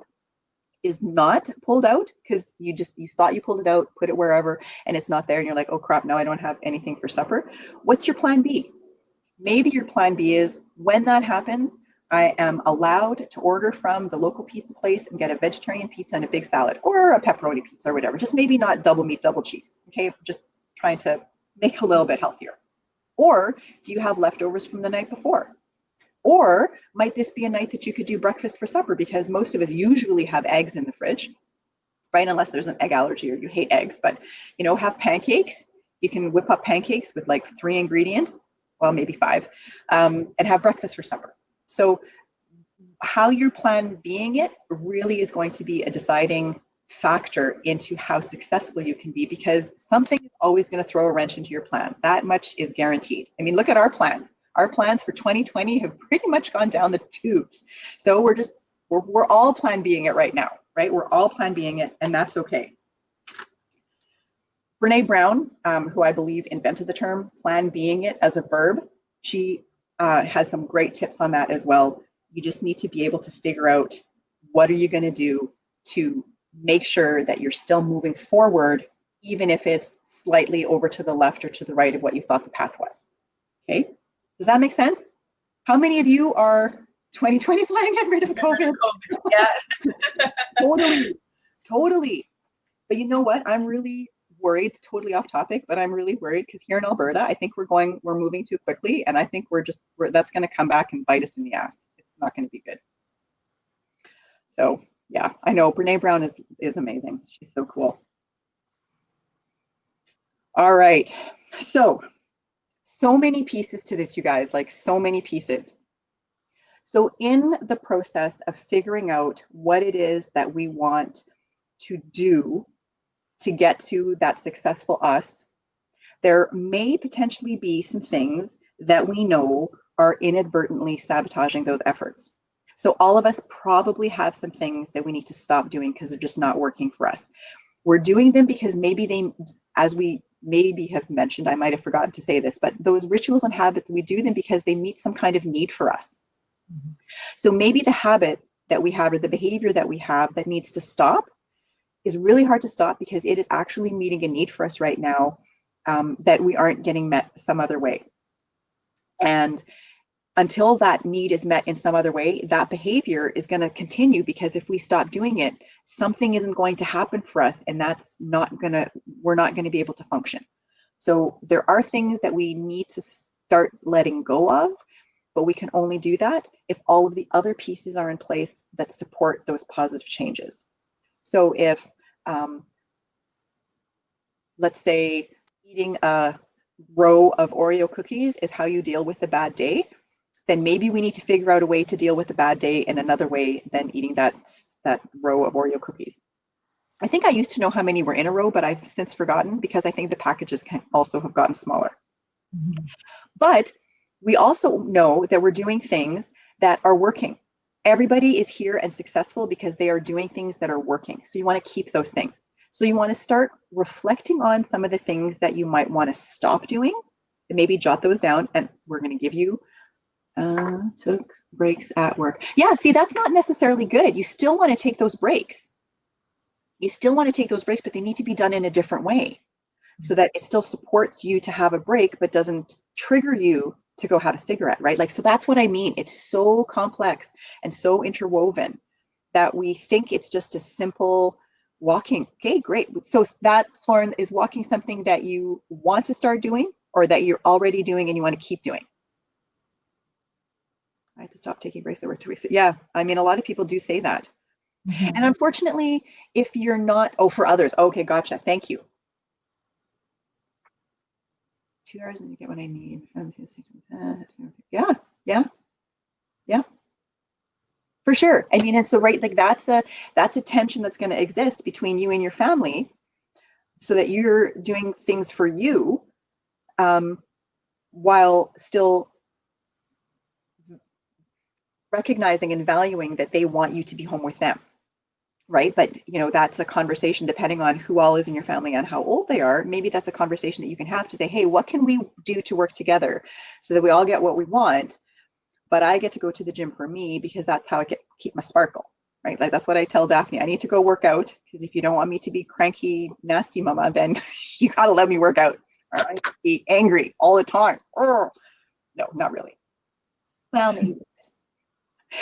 is not pulled out because you thought you pulled it out, put it wherever, and it's not there, and you're like, oh crap, now I don't have anything for supper. What's your plan B? Maybe your plan B is when that happens, I am allowed to order from the local pizza place and get a vegetarian pizza and a big salad or a pepperoni pizza or whatever. Just maybe not double meat, double cheese. Okay. Just trying to make a little bit healthier. Or do you have leftovers from the night before? Or might this be a night that you could do breakfast for supper? Because most of us usually have eggs in the fridge, right? Unless there's an egg allergy or you hate eggs. But, have pancakes. You can whip up pancakes with like 3 ingredients, well, maybe 5, and have breakfast for supper. So how you plan being it really is going to be a deciding factor into how successful you can be, because something is always going to throw a wrench into your plans. That much is guaranteed. I mean, look at our plans. Our plans for 2020 have pretty much gone down the tubes. So we're all plan being it right now, right? We're all plan being it, and that's okay. Brene Brown, who I believe invented the term plan being it as a verb, she has some great tips on that as well. You just need to be able to figure out what are you going to do to make sure that you're still moving forward, even if it's slightly over to the left or to the right of what you thought the path was. Okay, does that make sense? How many of you are 2020 planning to get rid of COVID? Yeah. Totally. But you know what? I'm really worried. It's totally off topic, but I'm really worried because here in Alberta, I think we're moving too quickly, and I think that's going to come back and bite us in the ass. It's not going to be good. So yeah, I know Brene Brown is amazing. She's so cool. All right, so many pieces to this, you guys. Like so many pieces. So in the process of figuring out what it is that we want to do to get to that successful us, there may potentially be some things that we know are inadvertently sabotaging those efforts. So all of us probably have some things that we need to stop doing because they're just not working for us. We're doing them because maybe as we maybe have mentioned, I might have forgotten to say this, but those rituals and habits, we do them because they meet some kind of need for us. Mm-hmm. So maybe the habit that we have or the behavior that we have that needs to stop is really hard to stop because it is actually meeting a need for us right now that we aren't getting met some other way. And until that need is met in some other way, that behavior is going to continue, because if we stop doing it, something isn't going to happen for us, and we're not going to be able to function. So there are things that we need to start letting go of, but we can only do that if all of the other pieces are in place that support those positive changes. So if, let's say, eating a row of Oreo cookies is how you deal with a bad day, then maybe we need to figure out a way to deal with the bad day in another way than eating that row of Oreo cookies. I think I used to know how many were in a row, but I've since forgotten because I think the packages can also have gotten smaller. Mm-hmm. But we also know that we're doing things that are working. Everybody is here and successful because they are doing things that are working. So you want to keep those things. So you want to start reflecting on some of the things that you might want to stop doing and maybe jot those down. And we're going to give you took breaks at work. Yeah, see, that's not necessarily good. You still want to take those breaks. You still want to take those breaks, but they need to be done in a different way so that it still supports you to have a break, but doesn't trigger you to go have a cigarette, right? Like, so that's what I mean. It's so complex and so interwoven that we think it's just a simple walking. Okay, great. So that, Florin, is walking something that you want to start doing or that you're already doing and you want to keep doing? I had to stop taking breaks at work 2 weeks. Yeah, I mean, a lot of people do say that. And Mhm. unfortunately, if you're not, oh, for others, okay, gotcha, thank you. 2 hours and you get what I need. Yeah, yeah, yeah, for sure. I mean, and so right, like that's a tension that's going to exist between you and your family, so that you're doing things for you, um, while still recognizing and valuing that they want you to be home with them. Right, but that's a conversation depending on who all is in your family and how old they are. Maybe that's a conversation that you can have to say, hey, what can we do to work together so that we all get what we want, but I get to go to the gym for me because that's how I keep my sparkle, right? Like, that's what I tell Daphne. I need to go work out because if you don't want me to be cranky nasty mama, then you gotta let me work out. All right, be angry all the time. No, not really. Well, maybe.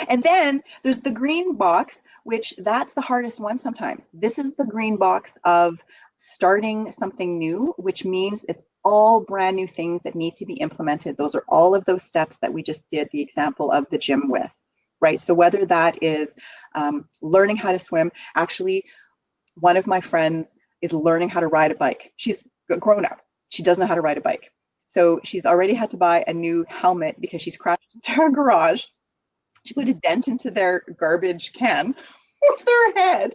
And then there's the green box, which that's the hardest one sometimes. This is the green box of starting something new, which means it's all brand new things that need to be implemented. Those are all of those steps that we just did the example of the gym with, right? So whether that is learning how to swim, actually, one of my friends is learning how to ride a bike. She's grown up. She doesn't know how to ride a bike. So she's already had to buy a new helmet because she's crashed into her garage. She put a dent into their garbage can with her head.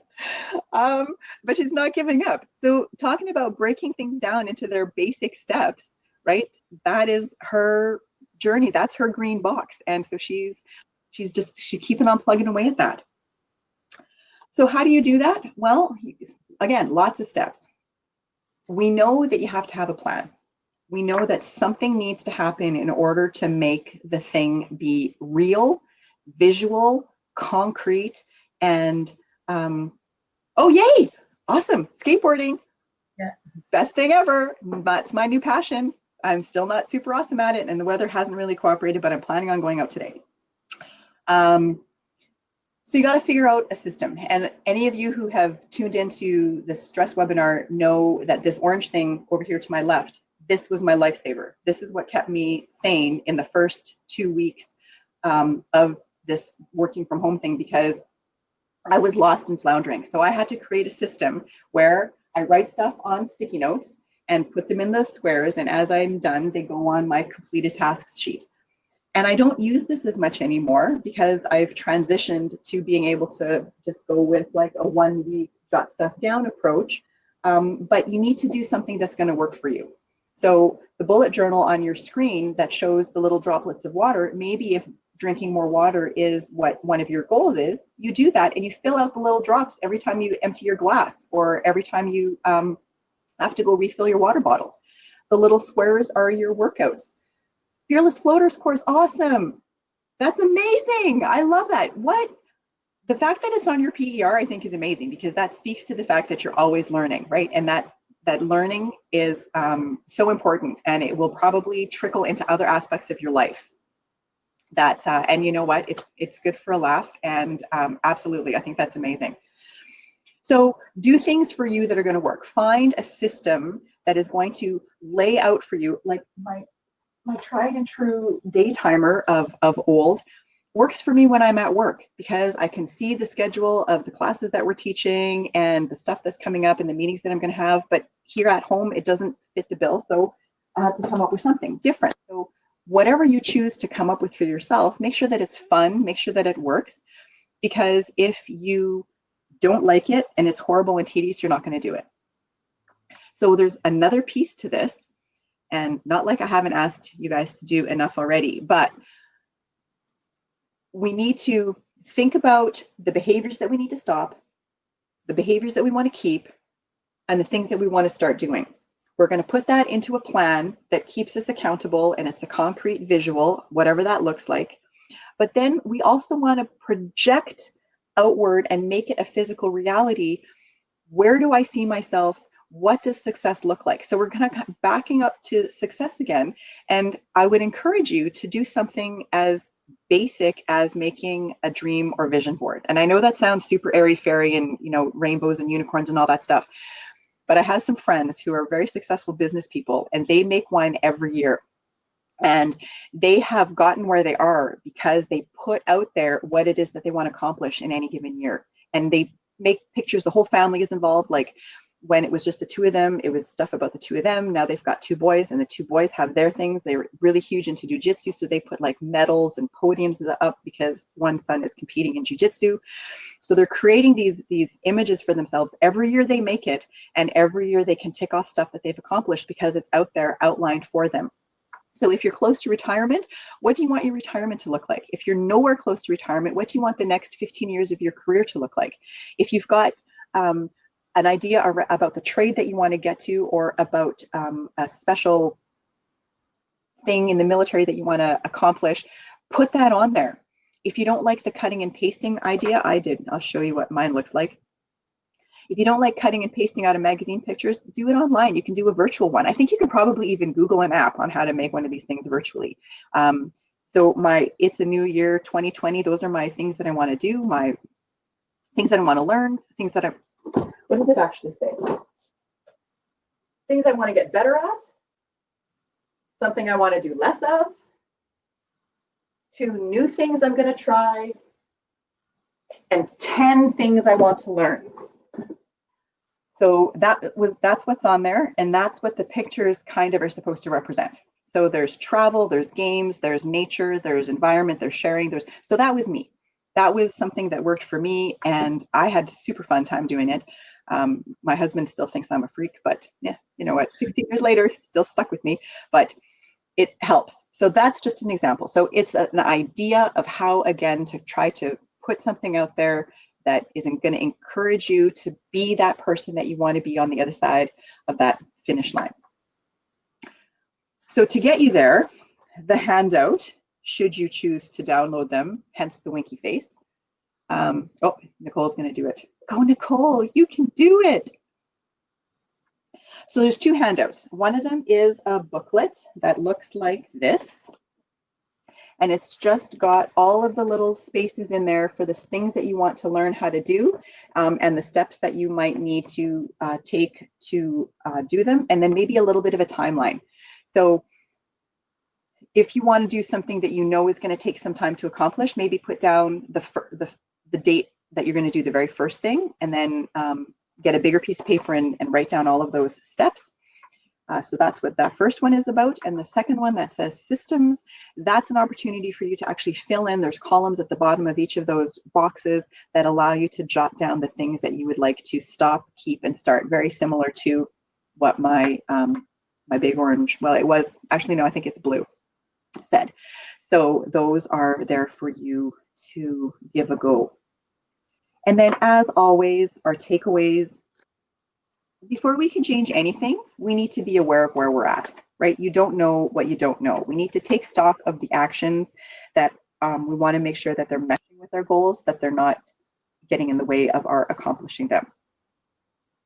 Um, but she's not giving up. So talking about breaking things down into their basic steps, right? That is her journey. That's her green box. And so she's keeping on plugging away at that. So how do you do that? Well, again, lots of steps. We know that you have to have a plan. We know that something needs to happen in order to make the thing be real, visual, concrete, and oh, yay! Awesome. Skateboarding. Yeah. Best thing ever. That's my new passion. I'm still not super awesome at it, and the weather hasn't really cooperated, but I'm planning on going out today. So you got to figure out a system. And any of you who have tuned into the stress webinar know that this orange thing over here to my left, this was my lifesaver. This is what kept me sane in the first 2 weeks of this working from home thing, because I was lost and floundering. So I had to create a system where I write stuff on sticky notes and put them in the squares. And as I'm done, they go on my completed tasks sheet. And I don't use this as much anymore because I've transitioned to being able to just go with like a 1 week jot stuff down approach. But you need to do something that's going to work for you. So the bullet journal on your screen that shows the little droplets of water, maybe if drinking more water is what one of your goals is, you do that and you fill out the little drops every time you empty your glass or every time you have to go refill your water bottle. The little squares are your workouts. Fearless Floaters course, awesome. That's amazing. I love that. What? The fact that it's on your PER, I think, is amazing because that speaks to the fact that you're always learning, right? And that learning is so important, and it will probably trickle into other aspects of your life. That and you know what? It's good for a laugh, and absolutely, I think that's amazing. So do things for you that are going to work. Find a system that is going to lay out for you, like my tried and true day timer of old works for me when I'm at work because I can see the schedule of the classes that we're teaching and the stuff that's coming up and the meetings that I'm going to have. But here at home, it doesn't fit the bill. So I had to come up with something different. So whatever you choose to come up with for yourself, make sure that it's fun, make sure that it works. Because if you don't like it and it's horrible and tedious, you're not going to do it. So there's another piece to this, and not like I haven't asked you guys to do enough already, but we need to think about the behaviors that we need to stop, the behaviors that we want to keep, and the things that we want to start doing. We're going to put that into a plan that keeps us accountable, and it's a concrete visual, whatever that looks like. But then we also want to project outward and make it a physical reality. Where do I see myself? What does success look like? So we're kind of backing up to success again. And I would encourage you to do something as basic as making a dream or vision board. And I know that sounds super airy fairy and, you know, rainbows and unicorns and all that stuff. But I have some friends who are very successful business people, and they make one every year. And they have gotten where they are because they put out there what it is that they want to accomplish in any given year. And they make pictures, the whole family is involved. Like when it was just the two of them, it was stuff about the two of them. Now they've got two boys, and the two boys have their things. They're really huge into jujitsu, so they put like medals and podiums up because one son is competing in jujitsu. So they're creating these images for themselves. Every year they make it, and every year they can tick off stuff that they've accomplished because it's out there outlined for them. So if you're close to retirement, what do you want your retirement to look like? If you're nowhere close to retirement, what do you want the next 15 years of your career to look like? If you've got an idea about the trade that you want to get to, or about a special thing in the military that you want to accomplish, put that on there. If you don't like the cutting and pasting idea, I'll show you what mine looks like. If you don't like cutting and pasting out of magazine pictures, do it online. You can do a virtual one. I think you could probably even Google an app on how to make one of these things virtually. So it's a new year, 2020. Those are my things that I want to do, my things that I want to learn, things that what does it actually say? Things I want to get better at, something I want to do less of, 2 new things I'm going to try, and 10 things I want to learn. So that's what's on there, and that's what the pictures kind of are supposed to represent. So there's travel, there's games, there's nature, there's environment, there's sharing, so that was me. That was something that worked for me, and I had a super fun time doing it. My husband still thinks I'm a freak, but yeah, you know what, 16 years later, he's still stuck with me, but it helps. So that's just an example. So it's an idea of how, again, to try to put something out there that isn't going to encourage you to be that person that you want to be on the other side of that finish line. So to get you there, the handout, should you choose to download them, hence the winky face. Oh, Nicole's going to do it. Go, Nicole, you can do it. So there's 2 handouts. One of them is a booklet that looks like this. And it's just got all of the little spaces in there for the things that you want to learn how to do, and the steps that you might need to take to do them, and then maybe a little bit of a timeline. So if you want to do something that you know is going to take some time to accomplish, maybe put down the date that you're going to do the very first thing, and then get a bigger piece of paper and write down all of those steps. So that's what that first one is about. And the second one that says systems, that's an opportunity for you to actually fill in. There's columns at the bottom of each of those boxes that allow you to jot down the things that you would like to stop, keep, and start. Very similar to what my big orange, well, it was actually, no, I think it's blue, said. So those are there for you to give a go. And then, as always, our takeaways. Before we can change anything, we need to be aware of where we're at, right? You don't know what you don't know. We need to take stock of the actions that we want to make sure that they're meshing with our goals, that they're not getting in the way of our accomplishing them.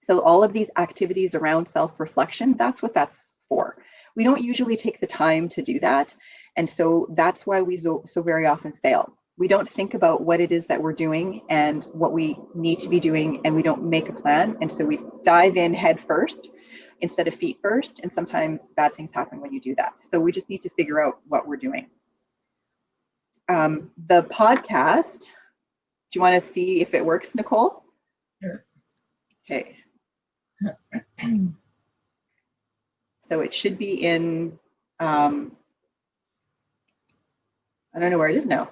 So all of these activities around self-reflection, that's what that's for. We don't usually take the time to do that. And so that's why we so very often fail. We don't think about what it is that we're doing and what we need to be doing, and we don't make a plan. And so we dive in head first instead of feet first. And sometimes bad things happen when you do that. So we just need to figure out what we're doing. The podcast, do you want to see if it works, Nicole? Sure. Okay. So it should be in, I don't know where it is now.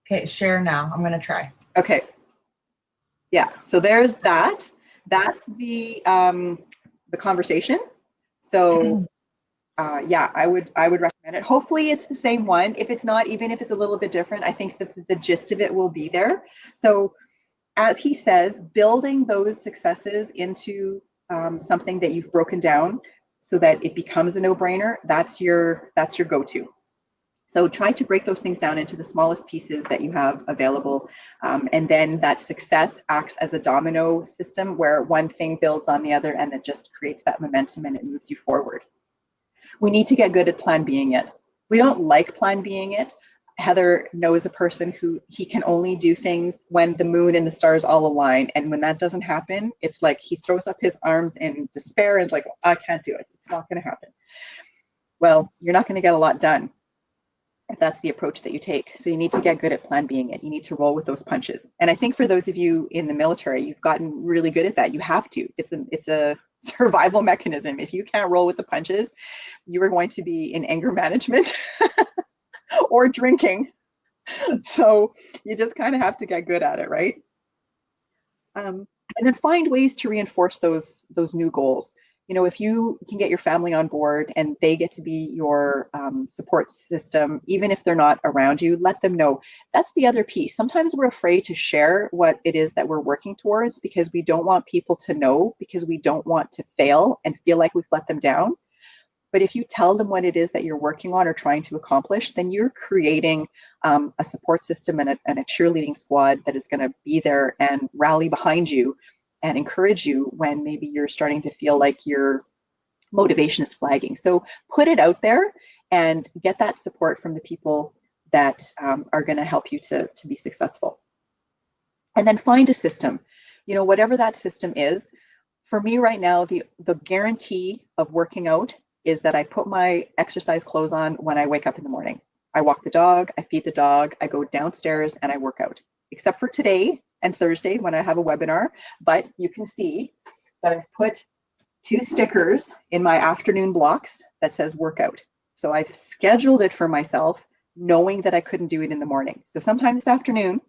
Okay, share now. I'm going to try. Okay. Yeah, so there's that. That's the conversation. So yeah, I would recommend it. Hopefully it's the same one. If it's not, even if it's a little bit different, I think that the gist of it will be there. So as he says, building those successes into something that you've broken down so that it becomes a no-brainer, that's your go-to. So try to break those things down into the smallest pieces that you have available. And then that success acts as a domino system where one thing builds on the other and it just creates that momentum and it moves you forward. We need to get good at plan Bing it. We don't like plan Bing it. Heather knows a person who he can only do things when the moon and the stars all align. And when that doesn't happen, it's like he throws up his arms in despair and it's like, I can't do it. It's not going to happen. Well, you're not going to get a lot done if that's the approach that you take. So you need to get good at plan Bing it. You need to roll with those punches. And I think for those of you in the military, you've gotten really good at that. You have to. It's a survival mechanism. If you can't roll with the punches, you are going to be in anger management or drinking. So you just kind of have to get good at it, right? And then find ways to reinforce those new goals. You know, if you can get your family on board and they get to be your support system, even if they're not around you, let them know. That's the other piece. Sometimes we're afraid to share what it is that we're working towards because we don't want people to know, because we don't want to fail and feel like we've let them down. But if you tell them what it is that you're working on or trying to accomplish, then you're creating a support system and a cheerleading squad that is going to be there and rally behind you and encourage you when maybe you're starting to feel like your motivation is flagging. So put it out there and get that support from the people that are going to help you to be successful. And then find a system, you know, whatever that system is. For me right now, the guarantee of working out is that I put my exercise clothes on when I wake up in the morning. I walk the dog, I feed the dog, I go downstairs and I work out. Except for today and Thursday when I have a webinar, but you can see that I've put 2 stickers in my afternoon blocks that says workout. So I've scheduled it for myself knowing that I couldn't do it in the morning. So sometime this afternoon,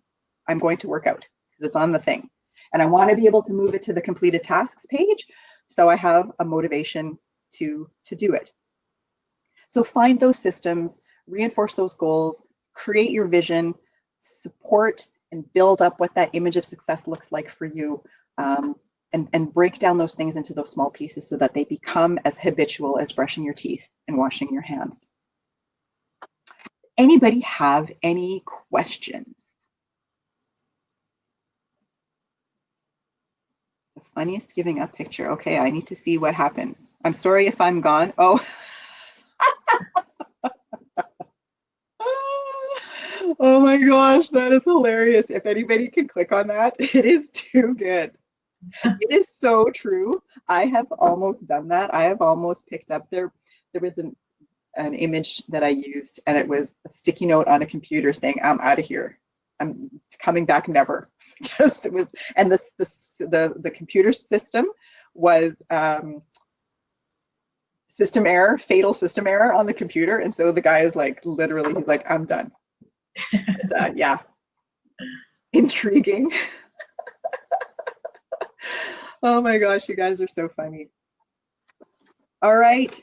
I'm going to work out because it's on the thing. And I want to be able to move it to the completed tasks page so I have a motivation to do it. So find those systems, reinforce those goals, create your vision, support and build up what that image of success looks like for you, and break down those things into those small pieces so that they become as habitual as brushing your teeth and washing your hands. Anybody have any questions? The funniest giving up picture. Okay, I need to see what happens. I'm sorry if I'm gone. Oh. Oh my gosh, that is hilarious. If anybody can click on that, it is too good. It is so true. I have almost done that. I have almost picked up there was an image that I used and it was a sticky note on a computer saying, I'm out of here. I'm coming back never. Because it was, and the computer system was system error, fatal system error on the computer. And so the guy is like, literally, he's like, I'm done. And, yeah. Intriguing. Oh my gosh, you guys are so funny. All right.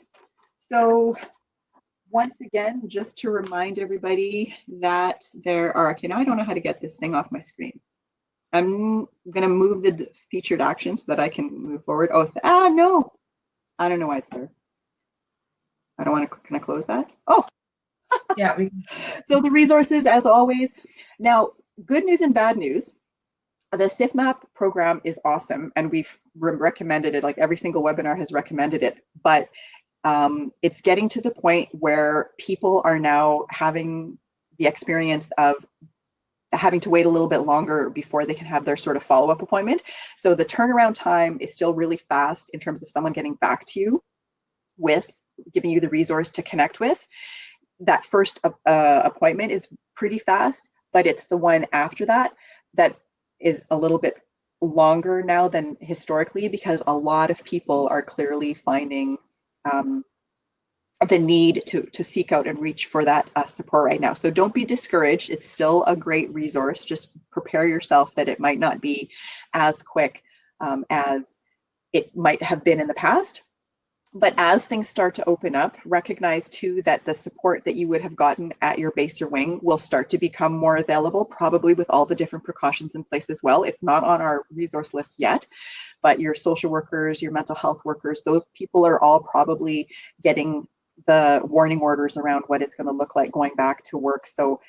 So once again, just to remind everybody that there are, okay, now I don't know how to get this thing off my screen. I'm going to move the featured action so that I can move forward. Oh, no. I don't know why it's there. I don't want to, can I close that? Oh. Yeah. So the resources, as always. Now, good news and bad news. The SIFMAP program is awesome, and we've recommended it, like every single webinar has recommended it, but it's getting to the point where people are now having the experience of having to wait a little bit longer before they can have their sort of follow-up appointment. So the turnaround time is still really fast in terms of someone getting back to you with giving you the resource to connect with. That first appointment is pretty fast, but it's the one after that that is a little bit longer now than historically, because a lot of people are clearly finding the need to seek out and reach for that support right now. So don't be discouraged. It's still a great resource. Just prepare yourself that it might not be as quick as it might have been in the past, But as things start to open up, recognize too that the support that you would have gotten at your base or wing will start to become more available, probably with all the different precautions in place as well. It's not on our resource list yet, but your social workers, your mental health workers, those people are all probably getting the warning orders around what it's going to look like going back to work. So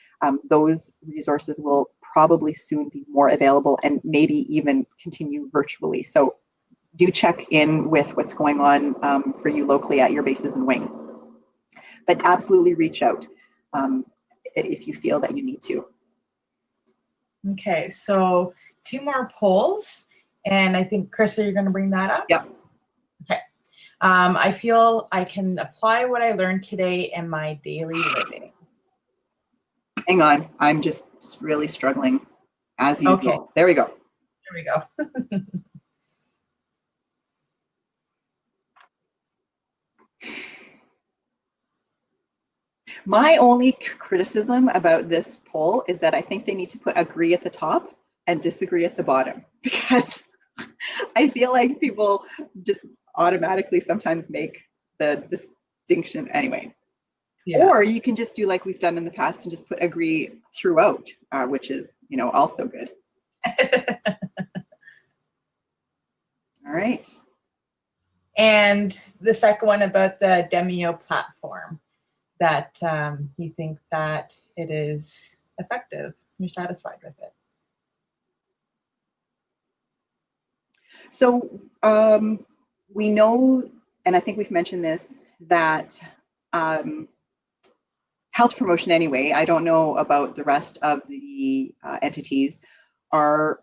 those resources will probably soon be more available and maybe even continue virtually. So do check in with what's going on for you locally at your bases and wings. But absolutely reach out if you feel that you need to. Okay, so 2 more polls, and I think, Krista, you're going to bring that up? Yep. Okay. I feel I can apply what I learned today in my daily living. Hang on, I'm just really struggling as usual. Okay. There we go. There we go. My only criticism about this poll is that I think they need to put agree at the top and disagree at the bottom, because I feel like people just automatically sometimes make the distinction anyway. Yeah. Or you can just do like we've done in the past and just put agree throughout, which is, also good. All right. And the second one about the Demio platform, that you think that it is effective, you're satisfied with it. So we know, and I think we've mentioned this, that health promotion anyway, I don't know about the rest of the entities, are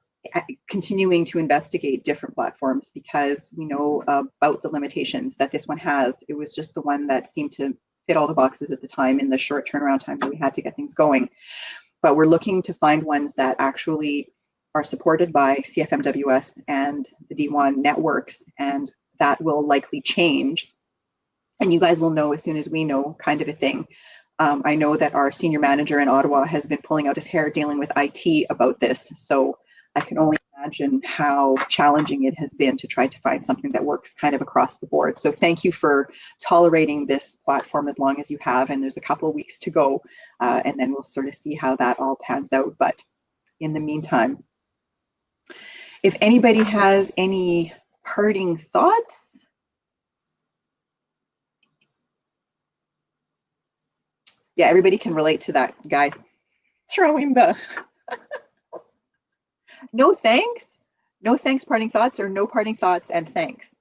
continuing to investigate different platforms because we know about the limitations that this one has. It was just the one that seemed to fit all the boxes at the time in the short turnaround time that we had to get things going. But we're looking to find ones that actually are supported by CFMWS and the D1 networks, and that will likely change. And you guys will know as soon as we know, kind of a thing. I know that our senior manager in Ottawa has been pulling out his hair dealing with IT about this. So I can only imagine how challenging it has been to try to find something that works kind of across the board. So thank you for tolerating this platform as long as you have. And there's a couple of weeks to go. And then we'll sort of see how that all pans out. But in the meantime, if anybody has any parting thoughts. Yeah, everybody can relate to that guy throwing the no thanks parting thoughts, or no parting thoughts and thanks.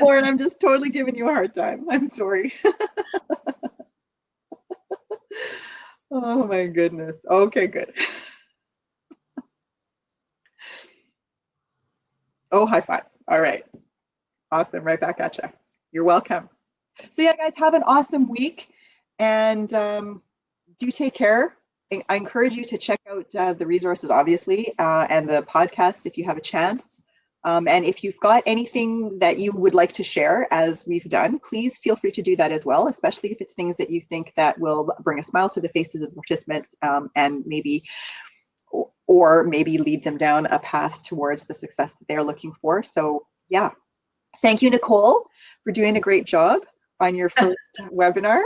Lauren, I'm just totally giving you a hard time. I'm sorry. Oh my goodness. Okay, good. Oh, high fives. All right. Awesome. Right back at you. You're welcome. So yeah, guys, have an awesome week, and do take care. I encourage you to check out the resources, obviously, and the podcast if you have a chance. And if you've got anything that you would like to share, as we've done, please feel free to do that as well, especially if it's things that you think that will bring a smile to the faces of the participants, and maybe lead them down a path towards the success that they're looking for. So yeah, thank you, Nicole, for doing a great job on your first webinar.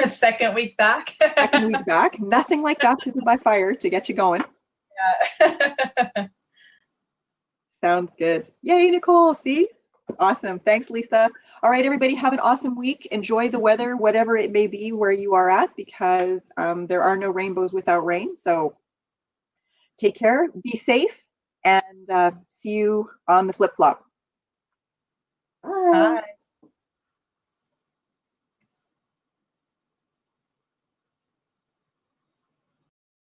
Second week back. Second week back. Nothing like baptism by fire to get you going. Yeah. Sounds good. Yay, Nicole. See? Awesome. Thanks, Lisa. All right, everybody, have an awesome week. Enjoy the weather, whatever it may be where you are at, because there are no rainbows without rain. So take care, be safe, and see you on the flip-flop. Bye. Bye.